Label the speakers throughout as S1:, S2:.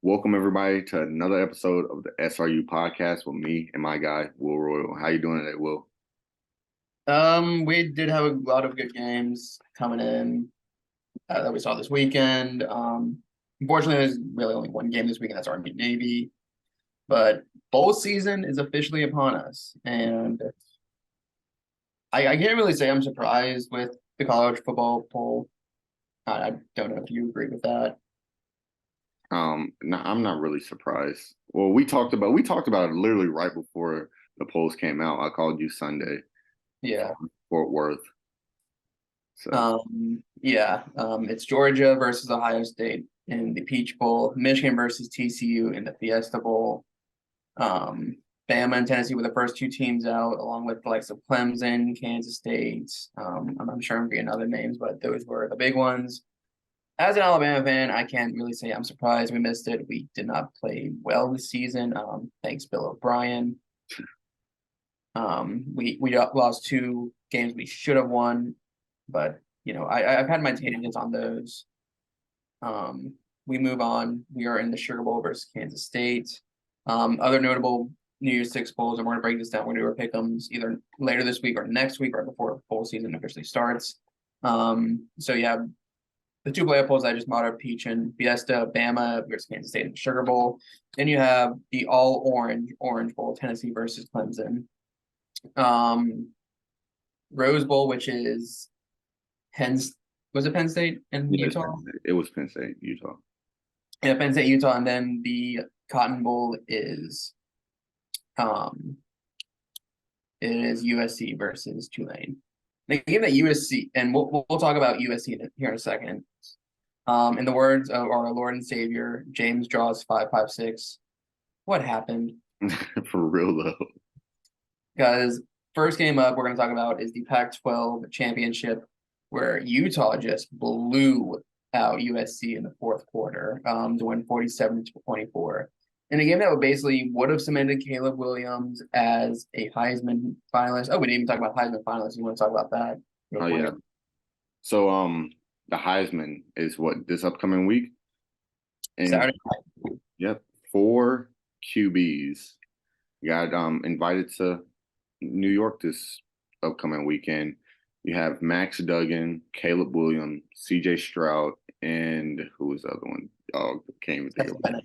S1: Welcome everybody to another episode of the SRU podcast with me and my guy Will Royal. How you doing today, Will?
S2: We did have a lot of good games coming in that we saw this weekend. Unfortunately, there's really only one game this weekend. That's Army Navy, but bowl season is officially upon us, and I can't really say I'm surprised with the college football poll. I don't know if you agree with that.
S1: No, I'm not really surprised. Well, we talked about it literally right before the polls came out. I called you Sunday
S2: Yeah.
S1: from Fort Worth. So
S2: It's Georgia versus Ohio State in the Peach Bowl, Michigan versus TCU in the Fiesta Bowl. Um, Bama and Tennessee were the first two teams out, along with the likes of Clemson, Kansas State. I'm sure I'm forgetting other names, but those were the big ones. As an Alabama fan, I can't really say I'm surprised we missed it. We did not play well this season. Thanks, Bill O'Brien. We lost two games we should have won, but I've had my tangents on those. We move on. We are in the Sugar Bowl versus Kansas State. Other notable New Year's Six bowls, and we're gonna break this down. We're gonna do our pick'ems either later this week or next week, right before bowl season officially starts. So yeah, the two playoff polls I just brought up, Peach and Fiesta, Bama versus Kansas State in the Sugar Bowl. Then you have the all Orange Bowl, Tennessee versus Clemson. Um, Rose Bowl, which is Penn, was it Penn State and
S1: yeah,
S2: Utah?
S1: it was Penn State, Utah.
S2: Yeah, Penn State, Utah, and then the Cotton Bowl is um it is USC versus Tulane. The game that USC, and we'll talk about USC here in a second. In the words of our Lord and Savior, James Draws 556. What happened?
S1: For real though.
S2: Because first game up, we're going to talk about is the Pac-12 championship, where Utah just blew out USC in the fourth quarter to win 47-24. In a game that would have cemented Caleb Williams as a Heisman finalist. Oh, we didn't even talk about Heisman finalists. You want to talk about that real
S1: Oh
S2: quick?
S1: yeah. So the Heisman is what, this upcoming week? And
S2: Saturday night.
S1: yep, four QBs got invited to New York this upcoming weekend. You have Max Duggan, Caleb Williams, CJ Stroud, and who was the other one? Oh, can't even think
S2: That's
S1: of it.
S2: Bennett.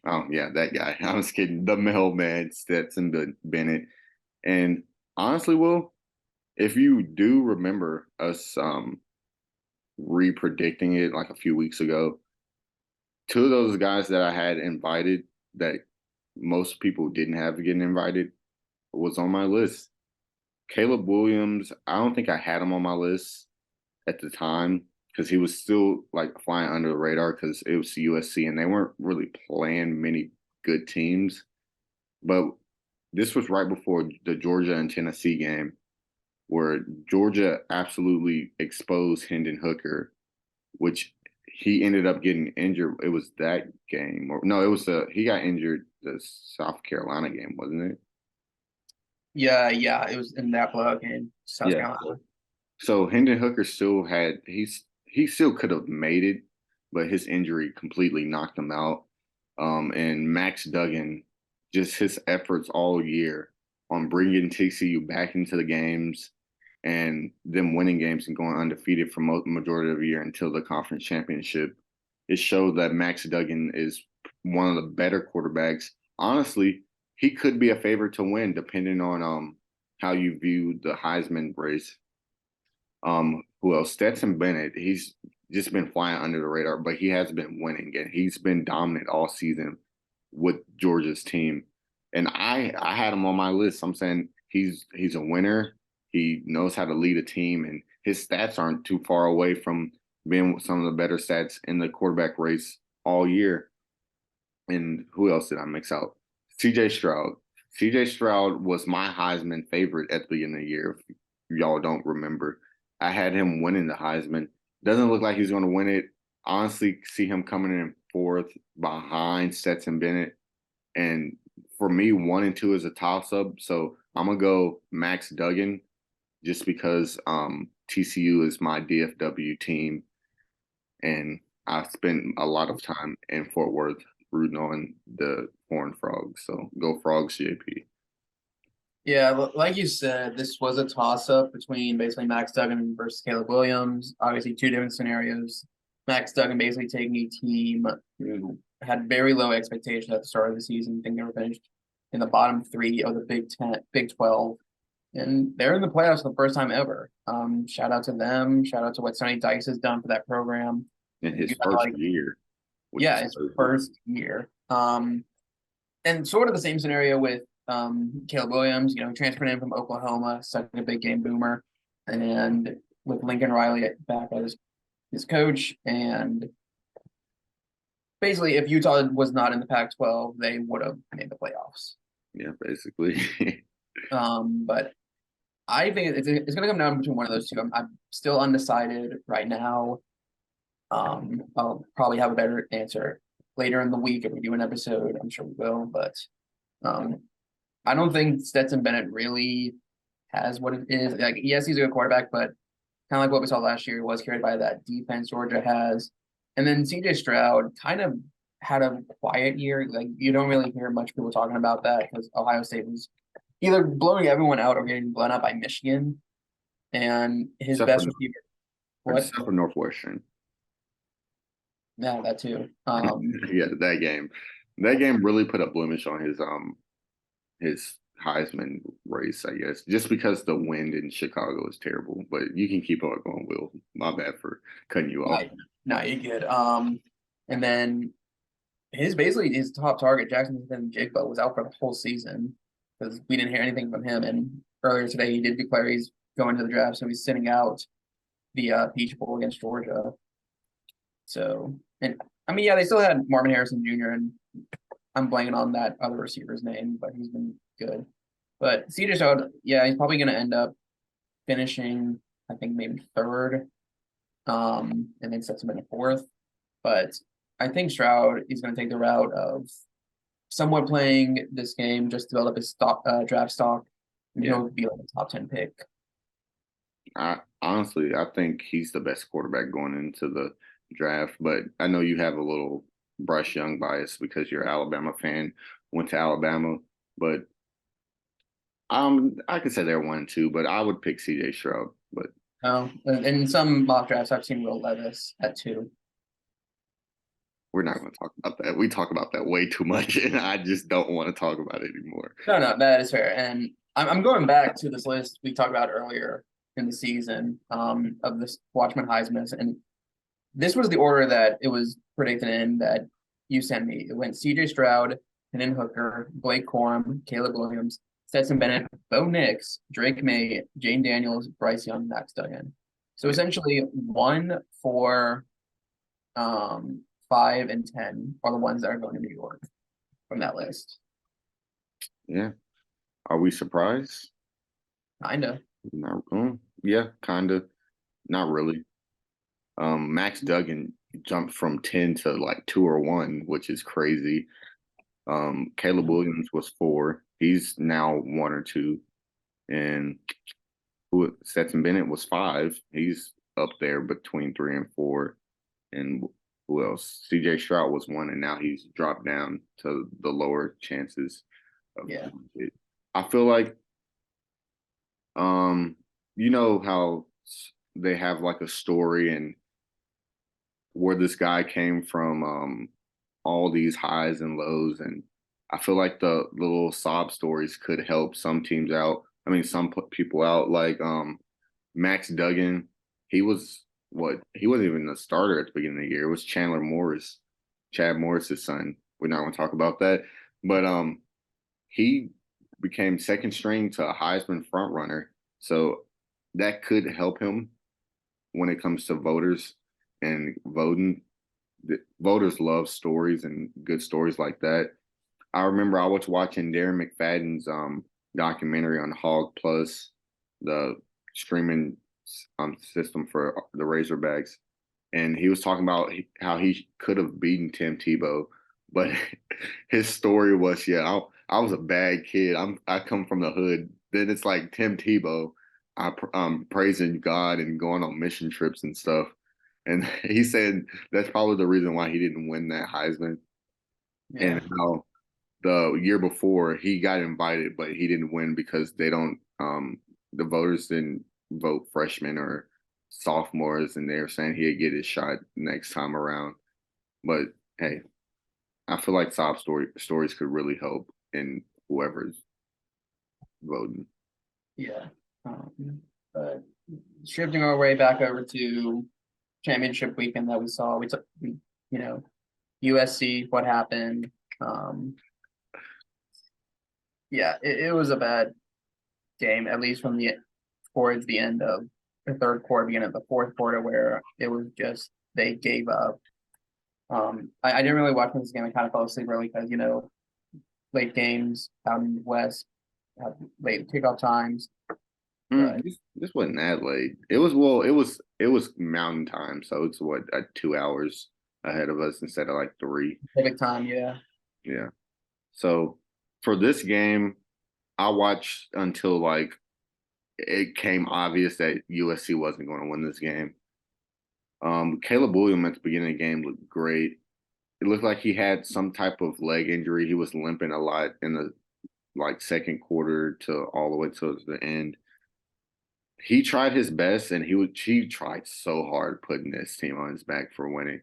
S1: Oh, yeah, that guy. I was kidding. The mailman, Stetson Bennett. And honestly, Will, if you do remember us re-predicting it like a few weeks ago, two of those guys that I had invited that most people didn't have getting invited was on my list. Caleb Williams, I don't think I had him on my list at the time because he was still like flying under the radar because it was USC and they weren't really playing many good teams. But this was right before the Georgia and Tennessee game where Georgia absolutely exposed Hendon Hooker, which he ended up getting injured. It was that game, or no, it was he got injured the South Carolina game, wasn't it?
S2: Yeah, it was in that blowout game, South
S1: Yeah.
S2: Carolina.
S1: So Hendon Hooker still had he still could have made it, but his injury completely knocked him out. And Max Duggan, just his efforts all year on bringing TCU back into the games and them winning games and going undefeated for majority of the year until the conference championship. It showed that Max Duggan is one of the better quarterbacks. Honestly, he could be a favorite to win depending on how you view the Heisman race. Who else? Stetson Bennett. He's just been flying under the radar, but he has been winning and he's been dominant all season with Georgia's team. And I had him on my list. I'm saying he's a winner. He knows how to lead a team, and his stats aren't too far away from being some of the better stats in the quarterback race all year. And who else did I mix out? CJ Stroud. CJ Stroud was my Heisman favorite at the beginning of the year. If y'all don't remember, I had him winning the Heisman. Doesn't look like he's going to win it. Honestly, see him coming in fourth behind Stetson Bennett. And for me, 1 and 2 is a toss up. So I'm gonna go Max Duggan just because TCU is my DFW team, and I spent a lot of time in Fort Worth rooting on the Horned Frogs. So go Frogs, JP.
S2: Yeah, like you said, this was a toss-up between basically Max Duggan versus Caleb Williams. Obviously, two different scenarios. Max Duggan basically taking a team who had very low expectations at the start of the season. I think they were finished in the bottom three of the Big Ten, Big 12, and they're in the playoffs for the first time ever. Shout out to them. Shout out to what Sonny Dykes has done for that program.
S1: In
S2: You
S1: his
S2: have
S1: first
S2: like,
S1: year, which
S2: yeah,
S1: is
S2: his
S1: crazy.
S2: first year. And sort of the same scenario with Caleb Williams, transferred in from Oklahoma, such a big game boomer, and with Lincoln Riley back as his coach. And basically, if Utah was not in the Pac-12, they would have made the playoffs.
S1: Yeah, basically.
S2: But I think it's going to come down between one of those two. I'm still undecided right now. I'll probably have a better answer later in the week if we do an episode. I'm sure we will, but um, I don't think Stetson Bennett really has what it is. Like, yes, he's a good quarterback, but kind of like what we saw last year, he was carried by that defense Georgia has. And then CJ Stroud kind of had a quiet year. Like, you don't really hear much people talking about that because Ohio State was either blowing everyone out or getting blown out by Michigan. And his
S1: except for
S2: best receiver, what?
S1: except for Northwestern.
S2: Yeah, that too.
S1: Yeah, that game. That game really put a blemish on his Heisman race, I guess, just because the wind in Chicago is terrible. But you can keep on going, Will. My bad for cutting you off.
S2: No, you good. And then his top target, Jackson Jigba, was out for the whole season because we didn't hear anything from him. And earlier today, he did declare he's going to the draft, so he's sitting out the Peach Bowl against Georgia. So, and I mean, yeah, they still had Marvin Harrison Jr. and I'm blanking on that other receiver's name, but he's been good. But CJ Stroud, yeah, he's probably going to end up finishing, I think maybe third, and then sets him in fourth. But I think Stroud is going to take the route of somewhat playing this game, just develop his draft stock, and
S1: Yeah,
S2: he'll be like a top 10 pick.
S1: I think he's the best quarterback going into the draft. But I know you have a little Bryce Young bias because you're an Alabama fan, went to Alabama. But I could say they're 1-2, but I would pick CJ Stroud. But
S2: Oh, and in some mock drafts, I've seen Will Levis at 2.
S1: we're not going to talk about that. We talk about that way too much, and I just don't want to talk about it anymore.
S2: No, that is fair. And I'm going back to this list we talked about earlier in the season of this Watchman Heisman. And this was the order that it was predicted in that you sent me. It went CJ Stroud, Hendon Hooker, Blake Corum, Caleb Williams, Stetson Bennett, Bo Nix, Drake May, Jane Daniels, Bryce Young, Max Duggan. So essentially 1, 4, 5, and 10 are the ones that are going to New York from that list.
S1: Yeah. Are we surprised?
S2: Kinda.
S1: Not, yeah, kind of. Not really. Max Duggan jumped from 10 to like 2 or 1, which is crazy. Caleb Williams was 4. He's now 1 or 2. And Stetson Bennett was 5. He's up there between 3 and 4. And who else? CJ Stroud was 1, and now he's dropped down to the lower chances of
S2: Yeah.
S1: it. I feel like, you know how they have like a story and where this guy came from, all these highs and lows, and I feel like the little sob stories could help some teams out. I mean, some people out, like Max Duggan. He was what? He wasn't even the starter at the beginning of the year. It was Chandler Morris, Chad Morris's son. We're not going to talk about that, but he became second string to a Heisman front runner, so that could help him when it comes to voters and voting. The voters love stories and good stories like that. I remember I was watching Darren McFadden's documentary on Hog Plus, the streaming system for the Razorbacks, and he was talking about how he could have beaten Tim Tebow, but his story was, yeah, I was a bad kid. I come from the hood. Then it's like Tim Tebow, praising God and going on mission trips and stuff. And he said that's probably the reason why he didn't win that Heisman.
S2: Yeah.
S1: and how the year before he got invited, but he didn't win because they don't the voters didn't vote freshmen or sophomores, and they're saying he'd get his shot next time around. But hey, I feel like stories could really help in whoever's voting.
S2: Yeah. But shifting our way back over to championship weekend that we saw, you know, USC, what happened? Um, yeah, it was a bad game, at least from the towards the end of the third quarter, beginning of the fourth quarter, where it was just they gave up. I didn't really watch this game. I kind of fell asleep early because late games out in the West have late kickoff times. But
S1: This wasn't that late. It was well, it was mountain time, so it's what 2 hours ahead of us instead of like three.
S2: Pacific time, yeah.
S1: Yeah. So for this game, I watched until like it came obvious that USC wasn't going to win this game. Caleb Williams at the beginning of the game looked great. It looked like he had some type of leg injury. He was limping a lot in the like second quarter to all the way to the end. He tried his best, and he tried so hard putting this team on his back for winning.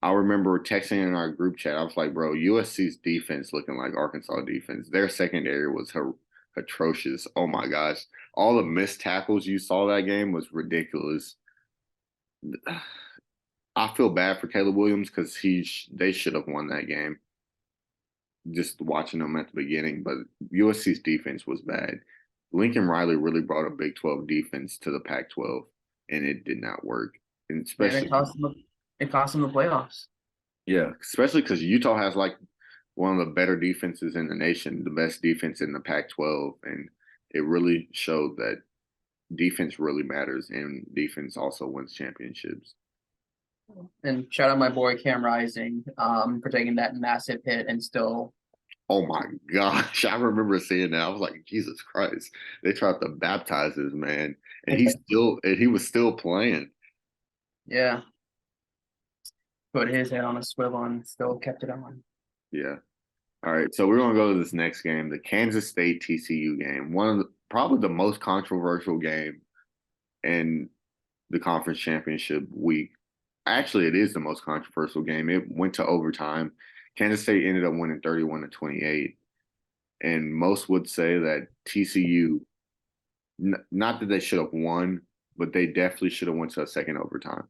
S1: I remember texting in our group chat. I was like, "Bro, USC's defense looking like Arkansas defense. Their secondary was atrocious. Oh my gosh, all the missed tackles you saw that game was ridiculous." I feel bad for Caleb Williams because they should have won that game. Just watching them at the beginning, but USC's defense was bad. Lincoln Riley really brought a Big 12 defense to the Pac-12, and it did not work. And
S2: And
S1: especially,
S2: it cost them the playoffs.
S1: yeah, especially because Utah has like one of the better defenses in the nation, the best defense in the Pac-12, and it really showed that defense really matters, and defense also wins championships.
S2: And shout out my boy Cam Rising, for taking that massive hit and still.
S1: Oh my gosh, I remember seeing that. I was like, Jesus Christ, they tried to baptize this man, and he was still playing.
S2: Yeah, put his head on a swivel and still kept it on.
S1: Yeah. All right, so we're gonna go to this next game, the Kansas State TCU game, one of probably the most controversial game in the conference championship week. Actually, it is the most controversial game. It went to overtime. Kansas State ended up winning 31-28, and most would say that TCU, not that they should have won, but they definitely should have went to a second overtime.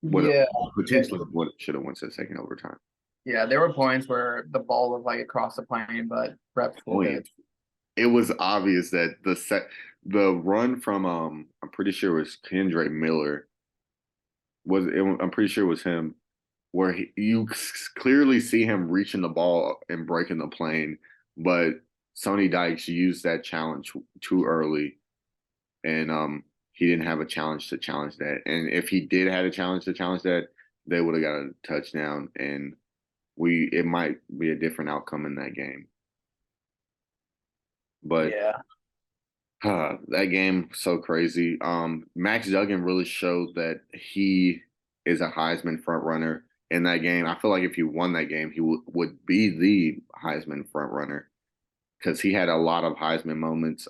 S1: What
S2: Yeah,
S1: potentially what should have went to a second overtime.
S2: yeah. There were points where the ball was like across the plane, but refs pulled it.
S1: It was obvious that the run from I'm pretty sure it was Kendre Miller I'm pretty sure it was him where you clearly see him reaching the ball and breaking the plane, but Sonny Dykes used that challenge too early, and he didn't have a challenge to challenge that. And if he did have a challenge to challenge that, they would have got a touchdown, and it might be a different outcome in that game. But
S2: Yeah,
S1: that game so crazy. Max Duggan really showed that he is a Heisman front runner in that game. I feel like if he won that game, he would be the Heisman front runner because he had a lot of Heisman moments,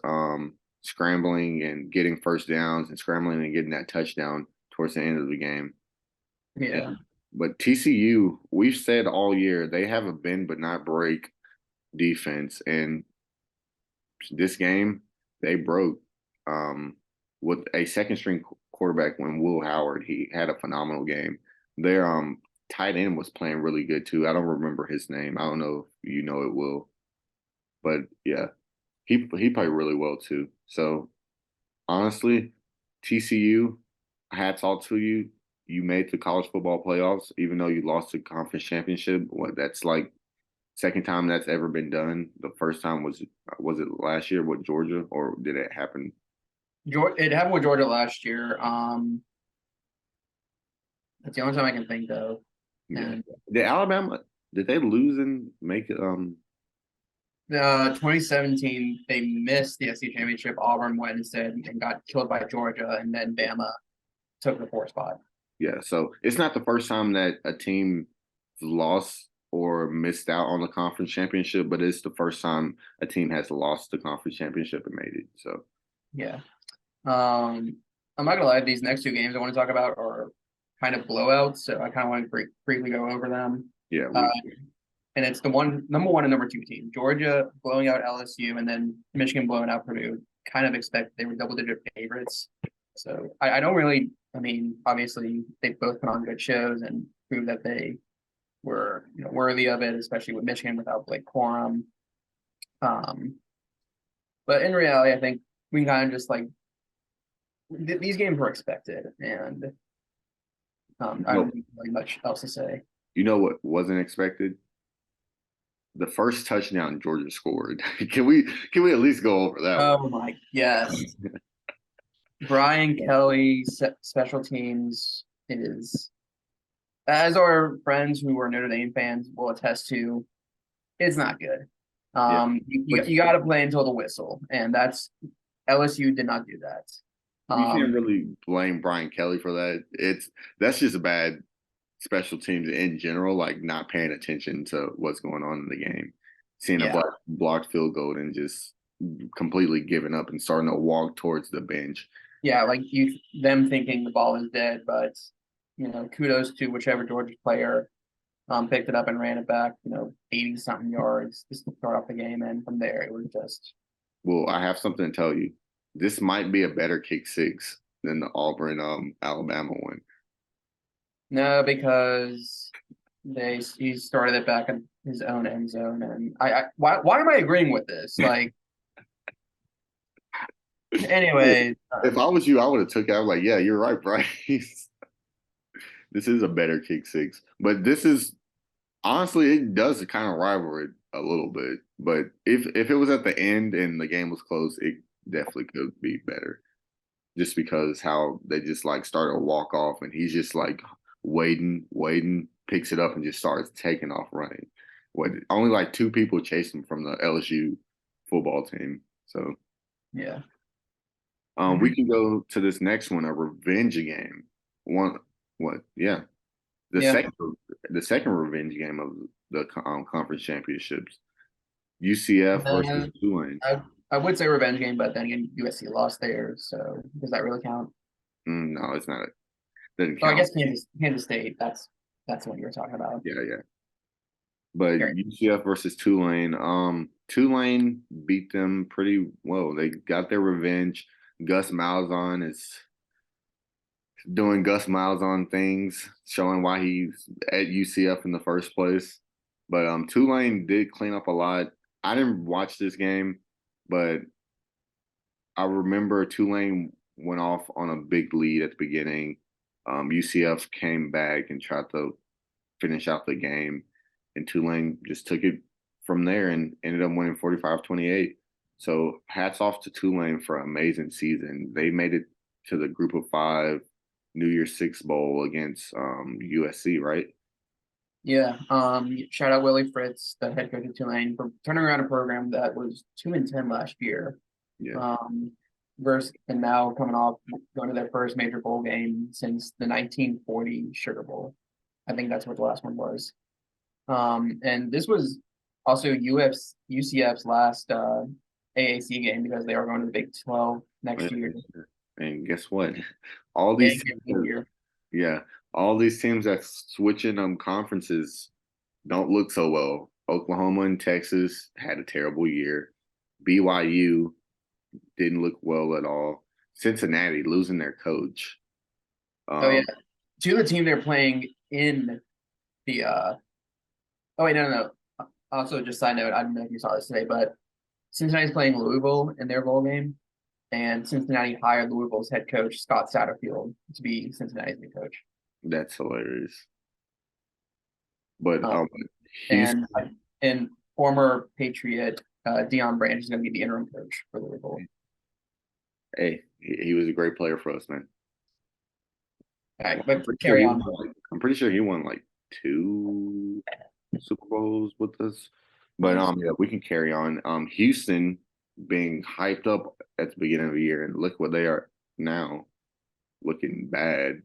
S1: scrambling and getting first downs and scrambling and getting that touchdown towards the end of the game.
S2: yeah,
S1: And, but TCU, we've said all year they have a bend but not break defense, and this game they broke with a second string quarterback when Will Howard. He had a phenomenal game. Their tight end was playing really good too. I don't remember his name. I don't know if you know it, Will, but yeah, he played really well too. So honestly, TCU, hats off to you. You made the college football playoffs, even though you lost the conference championship. What that's like second time that's ever been done. The first time was it last year with Georgia, or did it happen?
S2: It happened with Georgia last year. That's the only time I can think of.
S1: Yeah.
S2: And
S1: Did Alabama did they lose and make
S2: 2017, they missed the SEC championship. Auburn went instead and got killed by Georgia, and then Bama took the fourth spot.
S1: yeah, so it's not the first time that a team lost or missed out on the conference championship, but it's the first time a team has lost the conference championship and made it. So
S2: Yeah. I'm not gonna lie, these next two games I want to talk about are kind of blowouts, so I kind of want to briefly go over them.
S1: yeah,
S2: Uh, and it's the number one and number two team. Georgia blowing out LSU, and then Michigan blowing out Purdue. Kind of expect they were double-digit favorites. So I don't really. I mean, obviously they both put on good shows and proved that they were worthy of it, especially with Michigan without Blake Corum. Um, but in reality, I think we kind of just like these games were expected, and I
S1: no,
S2: don't think really much else to say.
S1: you know what wasn't expected? The first touchdown Georgia scored. Can we at least go over that one?
S2: Oh my, yes. Brian Kelly special teams is, as our friends who are Notre Dame fans will attest to, it's not good.
S1: Yeah,
S2: You got to play until the whistle, and that's LSU did not do that.
S1: you can't really blame Brian Kelly for that. That's just a bad special teams in general, like not paying attention to what's going on in the game, seeing a
S2: Yeah,
S1: blocked field goal and just completely giving up and starting to walk towards the bench.
S2: yeah, like them thinking the ball is dead, but kudos to whichever Georgia player picked it up and ran it back, 80 something yards just to start off the game. And from there, it was just,
S1: Well, I have something to tell you. This might be a better kick six than the Auburn Alabama one.
S2: no, because he started it back in his own end zone. And why am I agreeing with this? Like, anyway,
S1: If I was you, I would have took it. I was like, yeah, you're right, Bryce. This is a better kick six. But this is honestly, it does kind of rival it a little bit. But if it was at the end and the game was close, it definitely could be better. Just because how they just like started to walk off and he's just like waiting, picks it up and just starts taking off running. What only like two people chased him from the LSU football team. So
S2: yeah.
S1: we can go to this next one, a revenge game. One what? Yeah, the
S2: Yeah.
S1: second the second revenge game of the conference championships. UCF versus Tulane.
S2: I would say revenge game, but then again, USC lost there, so does that really count?
S1: No, it's not. Doesn't
S2: Oh, I
S1: count.
S2: guess Kansas State. That's what you were talking about.
S1: Yeah, yeah. But
S2: Here.
S1: UCF versus Tulane. Tulane beat them pretty well. They got their revenge. Gus Malzahn is doing Gus Malzahn things, showing why he's at UCF in the first place. But Tulane did clean up a lot. I didn't watch this game, but I remember Tulane went off on a big lead at the beginning. UCF came back and tried to finish out the game, and Tulane just took it from there and ended up winning 45-28. So hats off to Tulane for an amazing season. They made it to the Group of Five New Year's Six Bowl against USC, right?
S2: Yeah. Shout out Willie Fritz, the head coach of Tulane, for turning around a program that was 2-10 last year.
S1: Yeah,
S2: Versus and now coming off going to their first major bowl game since the 1940 Sugar Bowl. I think that's what the last one was. And this was also UCF's last AAC game because they are going to the Big 12 next year.
S1: and guess what? All
S2: Yeah,
S1: these teams, yeah, all these teams that switching conferences don't look so well. Oklahoma and Texas had a terrible year. BYU didn't look well at all. Cincinnati losing their coach.
S2: Oh yeah,
S1: Um,
S2: to the team they're playing in the. Oh wait, no. Also, just side note, I don't know if you saw this today, but Cincinnati's playing Louisville in their bowl game, and Cincinnati hired Louisville's head coach Scott Satterfield to be Cincinnati's new coach.
S1: that's hilarious. But
S2: Um,
S1: he's
S2: and and former Patriot Deion Branch is going to be the interim coach for Louisville.
S1: hey, he was a great player for us, man.
S2: All right, but carry on.
S1: I'm pretty sure he won like two Super Bowls with us. But yeah, we can carry on. Houston being hyped up at the beginning of the year, and look what they are now, looking bad.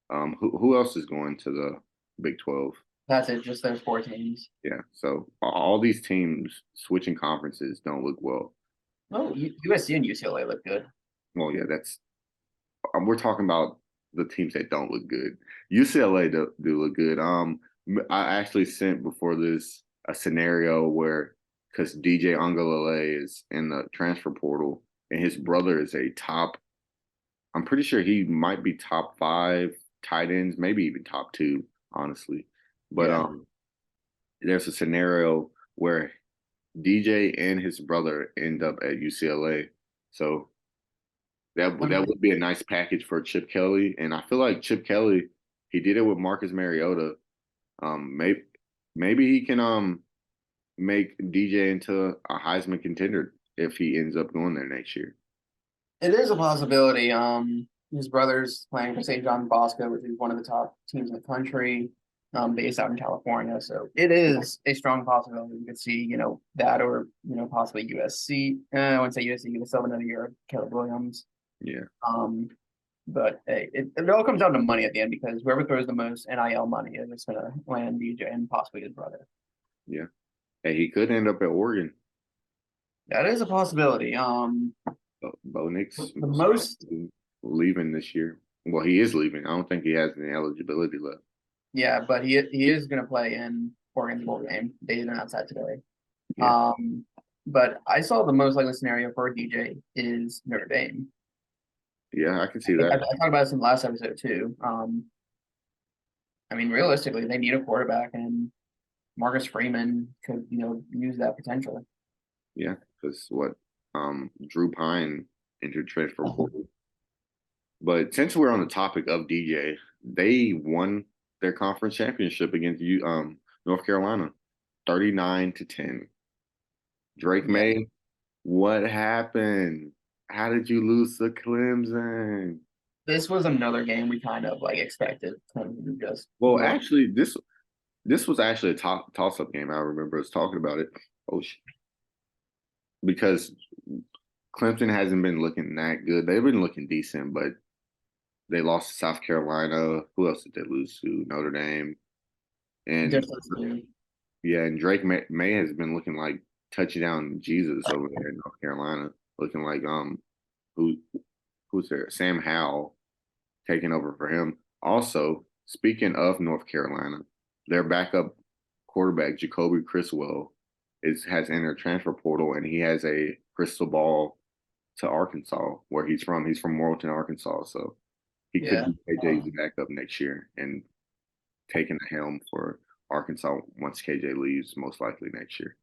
S1: Who else is going to the Big 12?
S2: That's it, just those four teams.
S1: Yeah. So all these teams switching conferences don't look well.
S2: Oh, USC and UCLA look good.
S1: Well, yeah, that's we're talking about the teams that don't look good. UCLA do look good. I actually sent before this a scenario where because DJ Angalale is in the transfer portal and his brother is a top. I'm pretty sure he might be top five tight ends, maybe even top two, honestly. But
S2: Yeah.
S1: there's a scenario where DJ and his brother end up at UCLA. So
S2: I
S1: that
S2: mean,
S1: would be a nice package for Chip Kelly. And I feel like Chip Kelly, he did it with Marcus Mariota. Maybe he can make DJ into a Heisman contender if he ends up going there next year.
S2: it is a possibility. His brother's playing for St. John Bosco, which is one of the top teams in the country, based out in California. So it is a strong possibility. You could see, that or, possibly USC. I wouldn't say USC, you would still have another year of Caleb Williams.
S1: Yeah,
S2: Um, but hey, it all comes down to money at the end because whoever throws the most NIL money is just going to land DJ and possibly his brother.
S1: yeah. Hey, he could end up at Oregon.
S2: That is a possibility.
S1: Bo Nix
S2: The most,
S1: leaving this year. Well, he is leaving. I don't think he has any eligibility left.
S2: yeah, but he is going to play in Oregon's bowl game. They announced that today.
S1: Yeah,
S2: Um, but I saw the most likely scenario for DJ is Notre Dame.
S1: yeah, I can see
S2: I
S1: that.
S2: talked about this in the last episode too. I mean, realistically, they need a quarterback, and Marcus Freeman could, use that potential.
S1: Yeah, because what Drew Pine entered transfer portal. But since we're on the topic of DJ, they won their conference championship against you North Carolina, 39-10. Drake
S2: Yeah,
S1: May, what happened? How did you lose to Clemson?
S2: this was another game we kind of like expected to just
S1: Well,
S2: blow.
S1: actually, this was actually a toss up game. I remember us talking about it. Oh, because Clemson hasn't been looking that good. They've been looking decent, but they lost to South Carolina. Who else did they lose to? Notre Dame. And
S2: Just those two.
S1: yeah, and Drake May has been looking like touchdown Jesus over there in North Carolina, looking like who who's there? Sam Howell taking over for him. Also, speaking of North Carolina, their backup quarterback Jacoby Criswell has entered transfer portal, and he has a crystal ball to Arkansas, where he's from. He's from Morrilton, Arkansas, so he could
S2: Yeah.
S1: be KJ's backup next year and taking the helm for Arkansas once KJ leaves, most likely next year.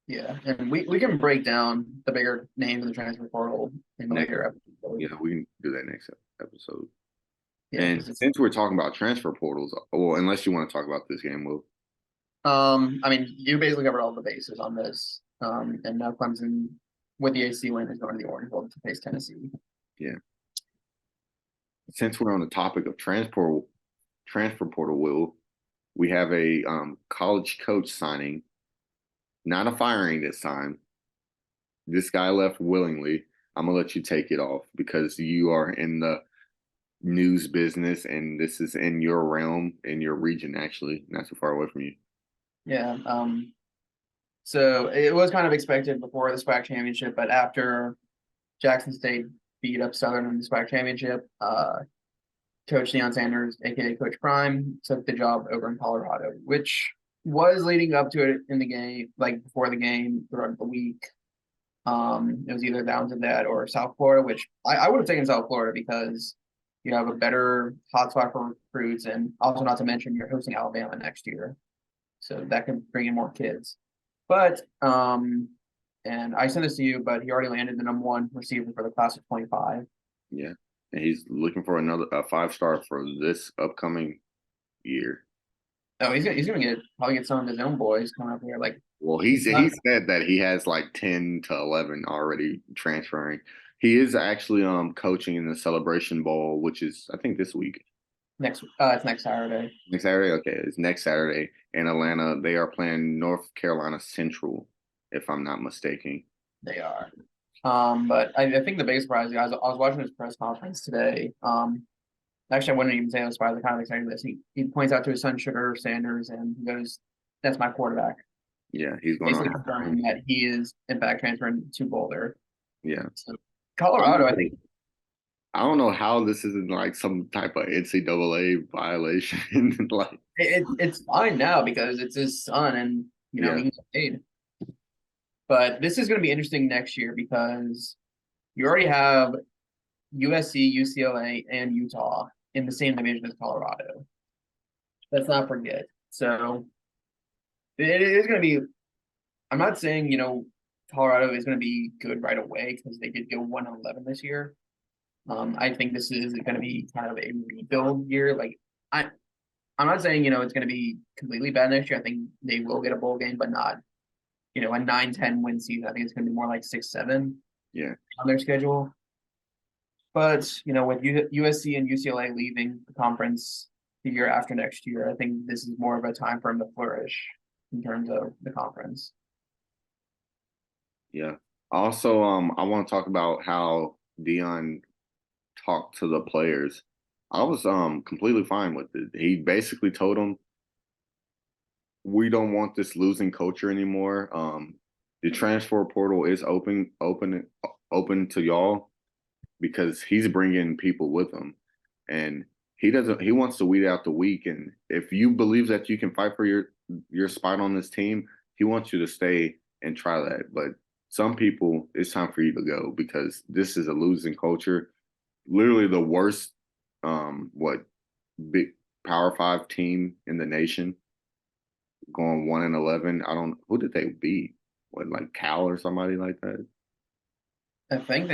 S2: Yeah, and we can break down the bigger names in the transfer portal in the
S1: Next,
S2: later episode.
S1: yeah, we can do that next episode.
S2: Yeah,
S1: And
S2: because it's
S1: since we're talking about transfer portals, well, unless you want to talk about this game, Will.
S2: I mean, you basically covered all the bases on this. And now Clemson with the AC win is going to the Orange Bowl to face Tennessee.
S1: Yeah. Since we're on the topic of transfer portal, Will, we have a college coach signing, not a firing this time. This guy left willingly. I'm gonna let you take it off because you are in the news business and this is in your realm, in your region, actually, not so far away from you.
S2: Yeah. So it was kind of expected before the SWAC championship, but after Jackson State beat up Southern in the SWAC championship, Coach Deion Sanders, aka Coach Prime, took the job over in Colorado, which was leading up to it in the game, like before the game, throughout the week. It was either down to that or South Florida, which I would have taken South Florida because you have a better hotspot for recruits, and also not to mention you're hosting Alabama next year, so that can bring in more kids. But and I sent this to you, but he already landed the number one receiver for the class of 25.
S1: Yeah. And he's looking for another a 5-star for this upcoming year.
S2: Oh, he's gonna get probably get some of his own boys coming up here. Like
S1: Well,
S2: not
S1: he said that he has like 10 to 11 already transferring. He is actually coaching in the Celebration Bowl, which is I think this week.
S2: it's next Saturday.
S1: Next Saturday, okay, it's next Saturday in Atlanta. They are playing North Carolina Central, if I'm not mistaken.
S2: They are. But I think the biggest surprise, guys, I was watching his press conference today. Actually, I wouldn't even say I was surprised. I kind of expected this. He points out to his son Sugar Sanders, and he goes, "That's my quarterback."
S1: Yeah, he's going
S2: Basically
S1: to have.
S2: confirming that he is in fact transferring to Boulder.
S1: Yeah,
S2: So
S1: I don't
S2: Colorado, I
S1: know.
S2: think
S1: I don't know how this isn't like some type of NCAA violation. Like,
S2: it's fine now because it's his son, and
S1: yeah,
S2: he gets paid. But this is going to be interesting next year because you already have USC, UCLA, and Utah in the same division as Colorado. Let's not forget. So it is going to be. I'm not saying Colorado is going to be good right away because they did go 1-11 this year. I think this is going to be kind of a rebuild year. Like I, I'm not saying it's going to be completely bad next year. I think they will get a bowl game, but not a 9-10 win season. I think it's going to be more like 6-7
S1: yeah,
S2: on their schedule. But with USC and UCLA leaving the conference the year after next year, I think this is more of a time for them to flourish in terms of the conference.
S1: yeah. Also, I want to talk about how Dion talked to the players. I was completely fine with it. He basically told them we don't want this losing culture anymore. The transfer portal is open to y'all because he's bringing people with him, and he doesn't. He wants to weed out the weak, and if you believe that you can fight for your spot on this team, he wants you to stay and try that. But some people, it's time for you to go because this is a losing culture. Literally the worst, what big Power 5 team in the nation going 1-11. I don't who did they beat? What like Cal or somebody like that?
S2: I think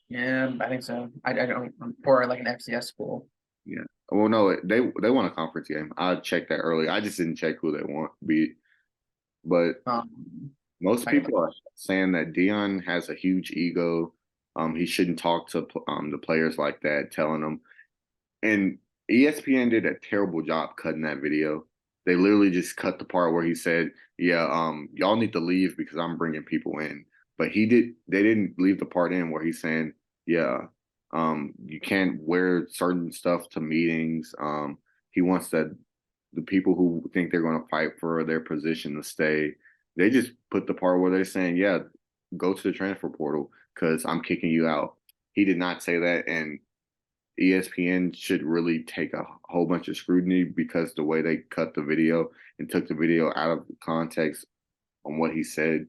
S2: yeah, I think so. I don't, or like an FCS school.
S1: Yeah. Well, no, they won a conference game. I checked that early. I just didn't check who they want beat. But most
S2: I can
S1: people are saying that Dion has a huge ego. He shouldn't talk to the players like that, telling them. And ESPN did a terrible job cutting that video. They literally just cut the part where he said, "Yeah, y'all need to leave because I'm bringing people in." But he did. They didn't leave the part in where he's saying, "Yeah, you can't wear certain stuff to meetings." He wants that the people who think they're going to fight for their position to stay. They just put the part where they're saying, "Yeah, go to the transfer portal because I'm kicking you out." He did not say that, and ESPN should really take a whole bunch of scrutiny because the way they cut the video and took the video out of context on what he said.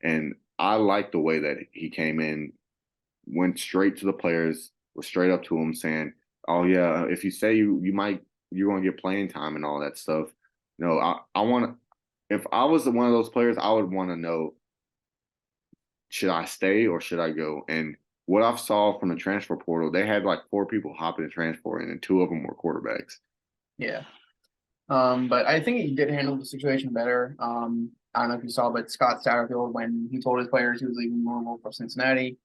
S1: And I like the way that he came in, went straight to the players, was straight up to them saying, "Oh yeah, if you say you're gonna get playing time and all that stuff." No, I want to. If I was one of those players, I would want to know, should I stay or should I go? And what I've saw from the transfer portal, they had like 4 people hopping the transfer in, and 2 of them were quarterbacks.
S2: Yeah. But I think he did handle the situation better. I don't know if you saw, but Scott Satterfield, when he told his players he was leaving Louisville for Cincinnati,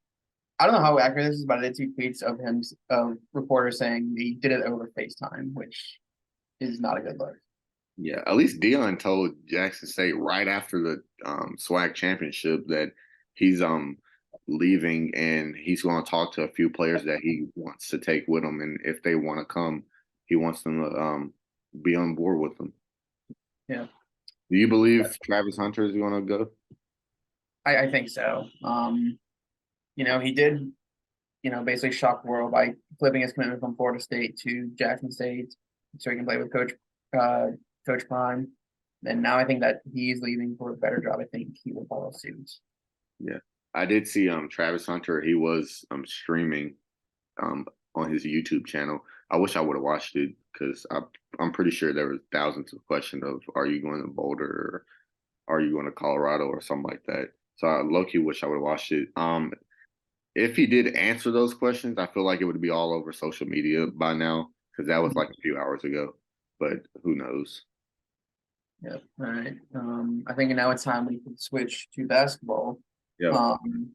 S2: I don't know how accurate this is, but I did see tweets of him, of reporters saying he did it over FaceTime, which is not a good look.
S1: Yeah, at least Dion told Jackson State right after the SWAC championship that he's leaving and he's going to talk to a few players that he wants to take with him, and if they want to come, he wants them to be on board with them.
S2: Yeah,
S1: Do you believe Travis Hunter is going to go?
S2: I think so. He did, basically shock the world by flipping his commitment from Florida State to Jackson State so he can play with uh, Coach Prime. And now I think that he's leaving for a better job. I think he will follow suit.
S1: Yeah, I did see Travis Hunter. He was streaming um on his YouTube channel. I wish I would have watched it because I'm pretty sure there was thousands of questions of are you going to Boulder or are you going to Colorado or something like that. So I low key wish I would have watched it. If he did answer those questions, I feel like it would be all over social media by now because that was like a few hours ago. But who knows?
S2: Yep. All right. I think now it's time we can switch to basketball.
S1: Yeah.
S2: Um,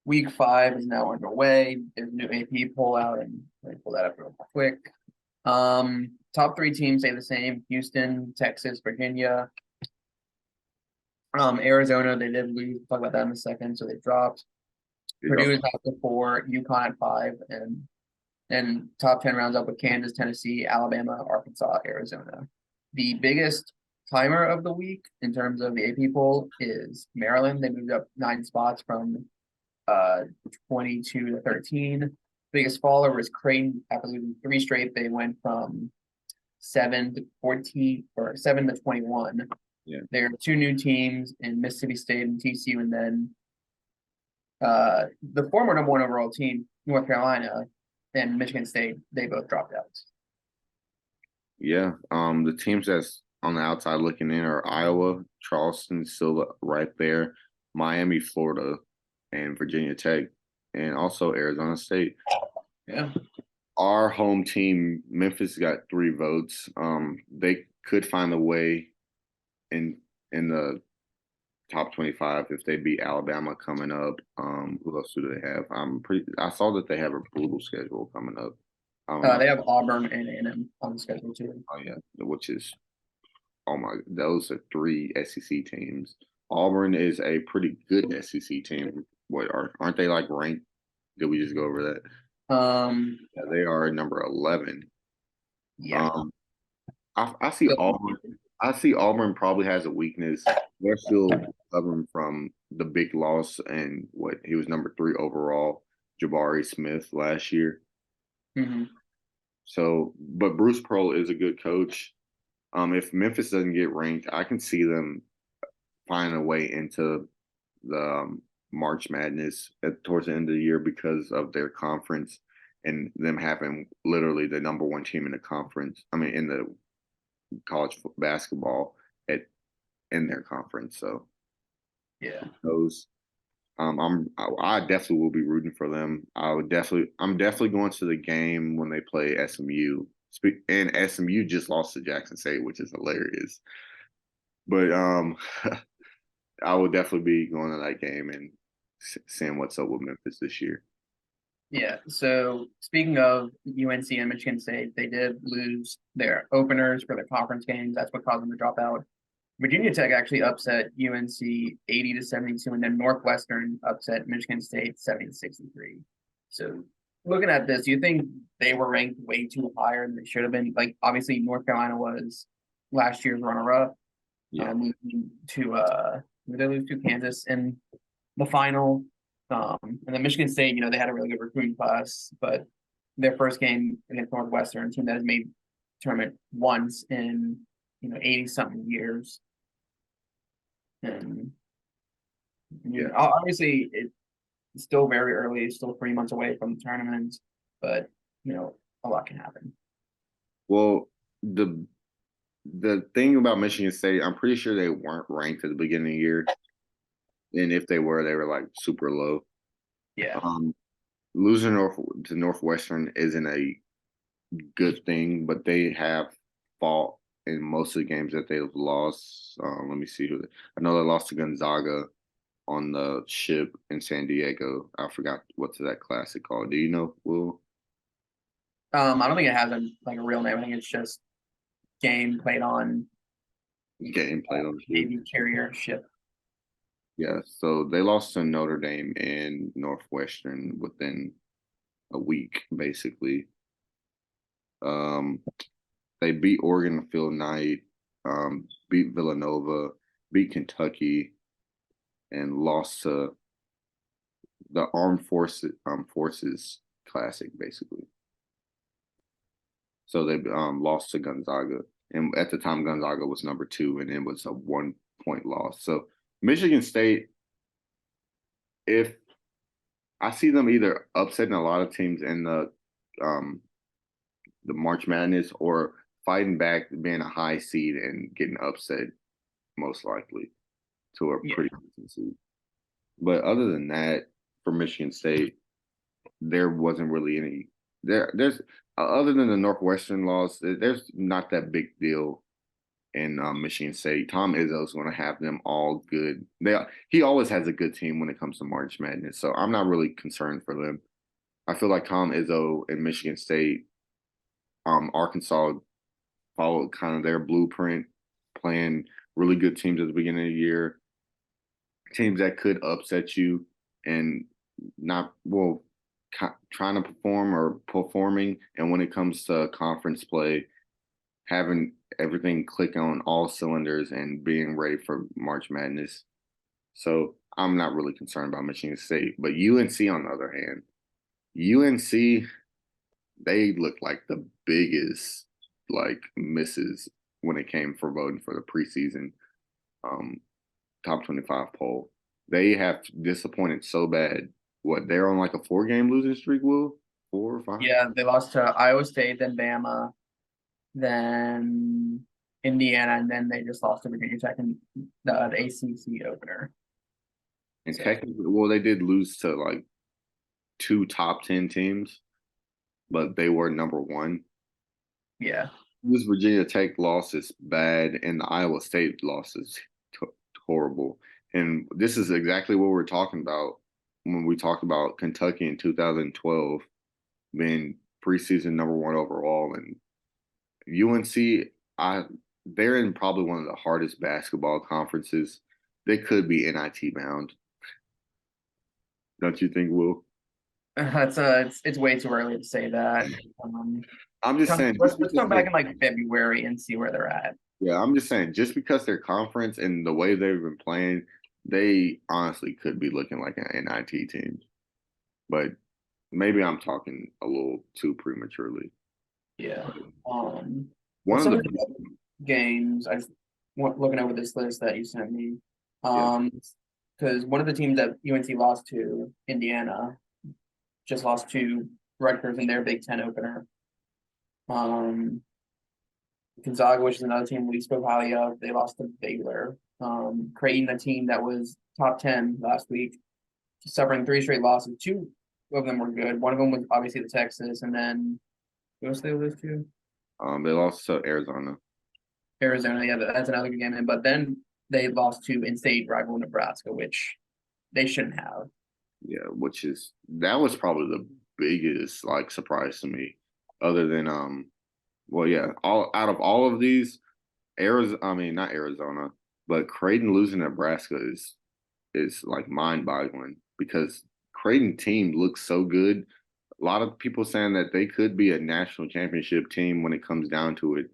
S2: week 5 is now underway. There's a new AP poll out, and let me pull that up real quick. Top 3 teams stay the same: Houston, Texas, Virginia. Arizona, they did lose. We'll talk about that in a second. So they dropped.
S1: They
S2: Purdue
S1: dropped.
S2: is at the 4, UConn at 5, and And top 10 rounds up with Kansas, Tennessee, Alabama, Arkansas, Arizona. The biggest climber of the week in terms of the AP poll is Maryland. They moved up 9 spots from 22 to 13. Biggest faller was Creighton. After losing 3 straight, they went from 7 to 14 or 7 to 21.
S1: Yeah.
S2: There are 2 new teams in Mississippi State and TCU, and then the former #1 overall team, North Carolina and Michigan State, they both dropped out.
S1: Yeah. The teams that's on the outside looking in are Iowa, Charleston, still right there, Miami, Florida, and Virginia Tech, and also Arizona State.
S2: Yeah.
S1: Our home team, Memphis, got 3 votes. They could find a way in the top 25 if they beat Alabama coming up. Who else do they have? I saw that they have a brutal schedule coming up.
S2: They have Auburn and A&M on the schedule too.
S1: Oh yeah, which is those are 3 SEC teams. Auburn is a pretty good SEC team. Aren't they like ranked? Did we just go over that? Yeah, they are number 11.
S2: Yeah.
S1: Um, I see Auburn. I see Auburn probably has a weakness. They're still recovering from the big loss and what he was number 3 overall, Jabari Smith last year.
S2: Mm-hmm.
S1: So, but Bruce Pearl is a good coach. If Memphis doesn't get ranked, I can see them finding a way into the March Madness towards the end of the year because of their conference and them having literally the number 1 team in the conference. I mean, in the college basketball in their conference. So
S2: Yeah.
S1: those, I definitely will be rooting for them. I'm definitely going to the game when they play SMU. And SMU just lost to Jackson State, which is hilarious. But I will definitely be going to that game and seeing what's up with Memphis this year.
S2: Yeah. So speaking of UNC and Michigan State, they did lose their openers for their conference games. That's what caused them to drop out. Virginia Tech actually upset UNC 80-72, and then Northwestern upset Michigan State 70-63. So looking at this, do you think they were ranked way too higher than they should have been? Like obviously North Carolina was last year's runner-up.
S1: Yeah.
S2: They lose to Kansas in the final. And then Michigan State, they had a really good recruiting class, but their first game against Northwestern, a team that has made tournament once in 80-something years. And
S1: Yeah.
S2: obviously it's still very early, it's still 3 months away from the tournament, but a lot can happen.
S1: Well, the thing about Michigan State, I'm pretty sure they weren't ranked at the beginning of the year. And if they were like super low.
S2: Yeah.
S1: Losing to Northwestern isn't a good thing, but they have fought in most of the games that they've lost. Let me see I know they lost to Gonzaga on the ship in San Diego. I forgot what's that classic called. Do you know, Will?
S2: I don't think it has a real name. I think it's just game played on Navy carrier ship.
S1: Yeah, so they lost to Notre Dame and Northwestern within a week, basically. They beat Oregon Phil Knight, beat Villanova, beat Kentucky, and lost to the Armed Forces Classic, basically. So they lost to Gonzaga, and at the time Gonzaga was number 2, and it was a 1-point loss. So Michigan State, if I see them either upsetting a lot of teams in the March Madness or fighting back, being a high seed and getting upset, most likely to a pretty decent seed. But other than that, for Michigan State, there wasn't really any. There's other than the Northwestern loss, there's not that big deal in Michigan State. Tom Izzo's going to have them all good. He always has a good team when it comes to March Madness, so I'm not really concerned for them. I feel like Tom Izzo and Michigan State, Arkansas followed kind of their blueprint, playing really good teams at the beginning of the year, teams that could upset you and not well. trying to perform or performing, and when it comes to conference play, having everything click on all cylinders and being ready for March Madness. So I'm not really concerned about Michigan State. But UNC, on the other hand, UNC, they look like the biggest like misses when it came for voting for the preseason um, top 25 poll. They have disappointed so bad. What, they're on like a 4 game losing streak, Will? 4 or 5?
S2: Yeah, they lost to Iowa State, then Bama, then Indiana, and then they just lost to Virginia Tech in the ACC opener.
S1: And
S2: So
S1: technically, well, they did lose to like 2 top 10 teams, but they were number one.
S2: yeah,
S1: This Virginia Tech loss is bad, and the Iowa State loss is horrible. And this is exactly what we're talking about when we talked about Kentucky in 2012 being preseason number one overall, and UNC. I they're in probably one of the hardest basketball conferences. They could be NIT bound, don't you think, Will?
S2: it's way too early to say that. Um,
S1: I'm just saying, just
S2: let's
S1: because
S2: come back in like February and see where they're at.
S1: yeah, I'm just saying, just because their conference and the way they've been playing, they honestly could be looking like an NIT team. But maybe I'm talking a little too prematurely.
S2: Yeah.
S1: One
S2: But
S1: of
S2: some
S1: the
S2: of the games I looking over this list that you sent me.
S1: yeah,
S2: Because one of the teams that UNC lost to, Indiana, just lost to Rutgers in their Big Ten opener. Gonzaga, which is another team we spoke highly of, they lost to Baylor. Creighton, a team that was top 10 last week, suffering 3 straight losses. 2 of them were good. One of them was obviously the Texas, and then who else they lose to?
S1: they lost to Arizona.
S2: Arizona. Yeah, that's another good game. But then they lost to in-state rival Nebraska, which they shouldn't have.
S1: Yeah, which is that was probably the biggest like surprise to me, other than well, yeah, all out of all of these, Arizona, I mean not Arizona, but Creighton losing Nebraska is like mind-boggling because Creighton team looks so good. A lot of people saying that they could be a national championship team when it comes down to it.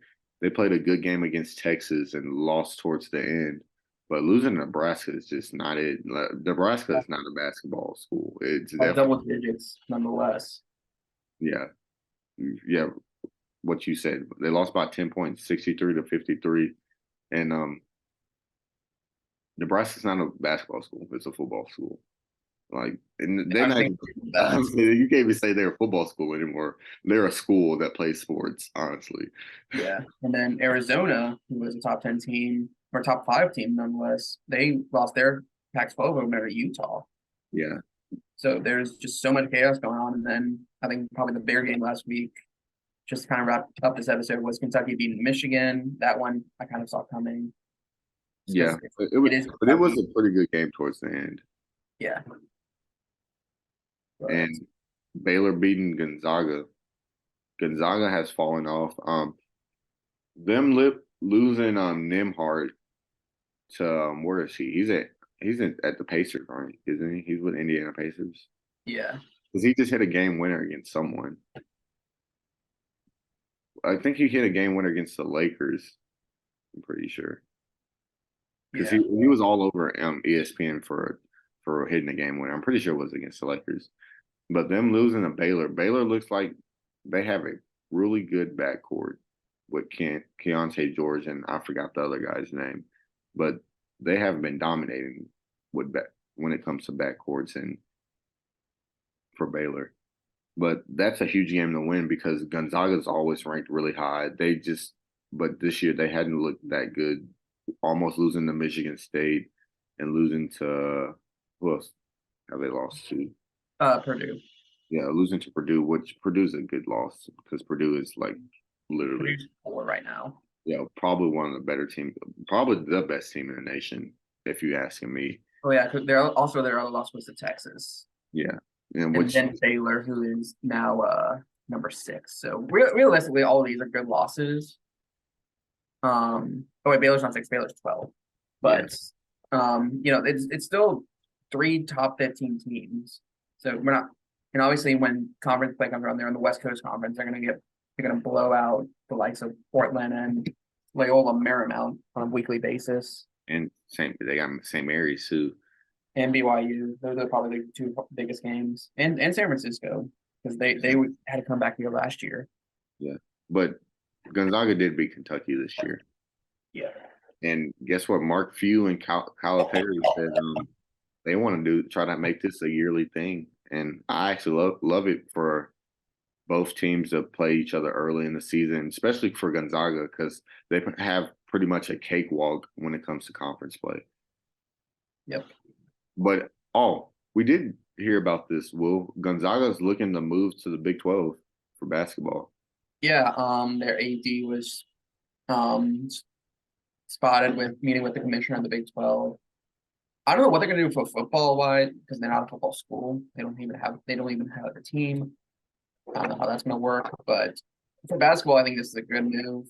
S1: They played a good game against Texas and lost towards the end. But losing Nebraska is just not it. Nebraska is not a basketball school. It's
S2: Double
S1: definitely,
S2: digits, nonetheless.
S1: yeah, yeah. What you said, they lost by 10 points, 63-53, and Nebraska's not a basketball school; it's a football school. Like, and they're
S2: I
S1: not.
S2: think that.
S1: You can't even say they're a football school anymore. They're a school that plays sports, honestly.
S2: Yeah. And then Arizona, who was a top 10 team or top 5 team nonetheless, they lost their Pac-12 opener to Utah.
S1: Yeah,
S2: So there's just so much chaos going on. And then I think probably the bigger game last week, just to kind of wrap up this episode, was Kentucky beating Michigan. That one I kind of saw coming.
S1: yeah.
S2: Because
S1: It was,
S2: it is
S1: but it was
S2: Kentucky.
S1: a pretty good game towards the end.
S2: Yeah. But
S1: And Baylor beating Gonzaga. Gonzaga has fallen off. Them losing Nimhart to where is he? At the Pacers, aren't he? Isn't he? He's with Indiana Pacers.
S2: yeah.
S1: Because he just hit a game winner against someone. I think he hit a game winner against the Lakers. I'm pretty sure because
S2: Yeah.
S1: he was all over ESPN for hitting a game winner. I'm pretty sure it was against the Lakers. But them losing to Baylor, Baylor looks like they have a really good backcourt with Keontae George and I forgot the other guy's name, but they have been dominating with when it comes to backcourts and for Baylor. But that's a huge game to win because Gonzaga's always ranked really high. But this year they hadn't looked that good, almost losing to Michigan State and losing to who else have they lost to?
S2: Purdue.
S1: Yeah, losing to Purdue, which Purdue's a good loss because Purdue is like literally,
S2: Purdue's 4 right now.
S1: yeah, probably one of the better teams, probably the best team in the nation, if you asking me.
S2: Oh yeah, 'cause their other loss was to Texas.
S1: Yeah, and
S2: And
S1: which,
S2: then Baylor, who is now number 6. So realistically, all of these are good losses. Oh wait, Baylor's not 6, Baylor's 12.
S1: yeah,
S2: But it's still 3 top 15 teams. So we're not And obviously, when conference play comes around, they're in the West Coast Conference. They're gonna blow out the likes of Portland and Loyola Marymount on a weekly basis,
S1: And they got St. Mary's too.
S2: and BYU. Those are probably the two biggest games, and San Francisco because they had to come back here last year.
S1: Yeah, but Gonzaga did beat Kentucky this year.
S2: Yeah.
S1: And guess what? Mark Few and Calipari said they want to try to make this a yearly thing, and I actually love it for both teams to play each other early in the season, especially for Gonzaga because they have pretty much a cakewalk when it comes to conference play.
S2: Yep.
S1: But we did hear about this. Will Gonzaga's looking to move to the Big 12 for basketball?
S2: Yeah. Their AD was um spotted with meeting with the commissioner of the Big 12. I don't know what they're gonna do for football wise because they're not a football school. They don't even have a team. I don't know how that's gonna work, but for basketball, I think this is a good move.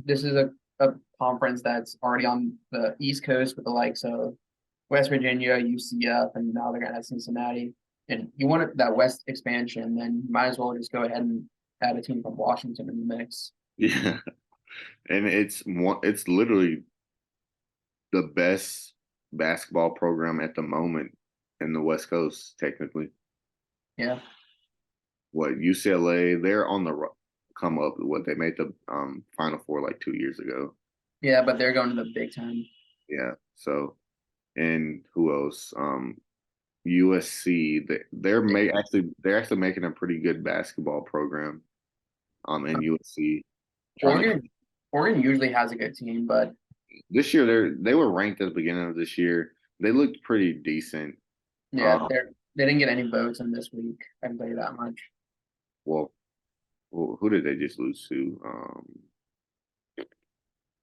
S2: This is a conference that's already on the East Coast with the likes of West Virginia, UCF, and now they're gonna have Cincinnati. And you want that West expansion, then you might as well just go ahead and add a team from Washington in the mix.
S1: Yeah, and it's literally the best basketball program at the moment in the West Coast, technically.
S2: Yeah.
S1: What UCLA? They're on the come up. What they made the Final Four like 2 years ago.
S2: Yeah, but they're going to the Big Ten.
S1: Yeah. So, and who else? USC. They're actually making a pretty good basketball program. In USC. Trying to
S2: Oregon Oregon usually has a good team, but
S1: this year they were ranked at the beginning of this year. They looked pretty decent.
S2: yeah,
S1: Um,
S2: they didn't get any votes in this week. I can tell you that much.
S1: well, who did they just lose to? Oh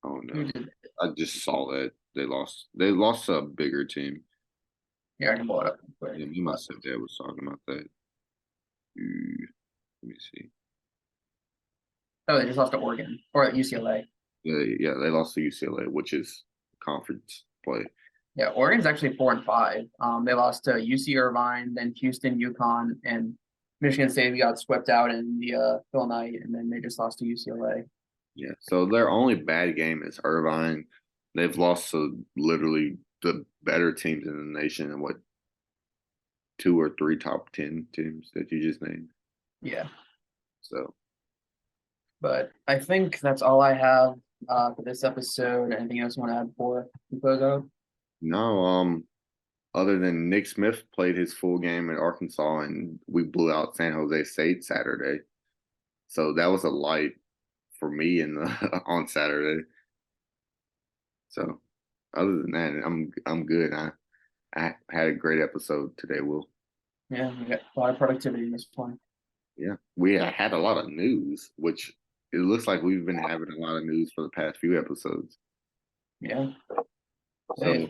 S2: Who
S1: no,
S2: did?
S1: I just saw that they lost. They lost to a bigger team.
S2: Yeah, I can pull it up real quick.
S1: Yeah, me myself dad was talking about that. Let me see.
S2: Oh, they just lost to Oregon or UCLA.
S1: Yeah, they lost to UCLA, which is conference play.
S2: Yeah, Oregon's actually 4-5. They lost to UC Irvine, then Houston, UConn, and Michigan State. We got swept out in the Phil Knight, and then they just lost to UCLA.
S1: Yeah, so their only bad game is Irvine. They've lost to literally the better teams in the nation, and what 2 or 3 top 10 teams that you just named.
S2: Yeah,
S1: So
S2: but I think that's all I have for this episode. Anything else you want to add before we close out?
S1: no, other than Nick Smith played his full game at Arkansas, and we blew out San Jose State Saturday. So that was a light for me in the on Saturday. So other than that, I'm good. I had a great episode today, Will.
S2: Yeah, we got a lot of productivity in this one.
S1: Yeah, we had a lot of news, which it looks like we've been having a lot of news for the past few episodes.
S2: Yeah.
S1: So
S2: Hey,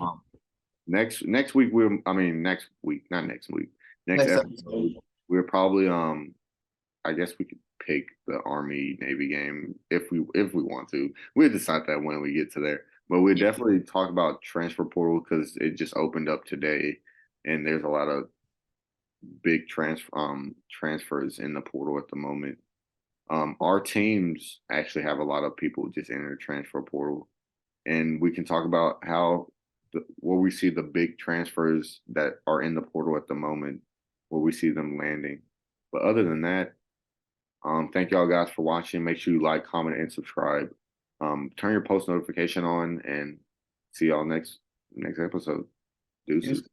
S1: next week I mean next week, not next week, next
S2: next
S1: episode
S2: episode.
S1: we're probably I guess we could pick the Army Navy game if we want to. We'll decide that when we get to there. But we'll
S2: Yeah.
S1: definitely talk about transfer portal because it just opened up today, and there's a lot of big transfers in the portal at the moment. Our teams actually have a lot of people just enter the transfer portal, and we can talk about where we see the big transfers that are in the portal at the moment, where we see them landing. But other than that, thank y'all guys for watching. Make sure you like, comment, and subscribe. Turn your post notification on, and see y'all next episode. Deuces.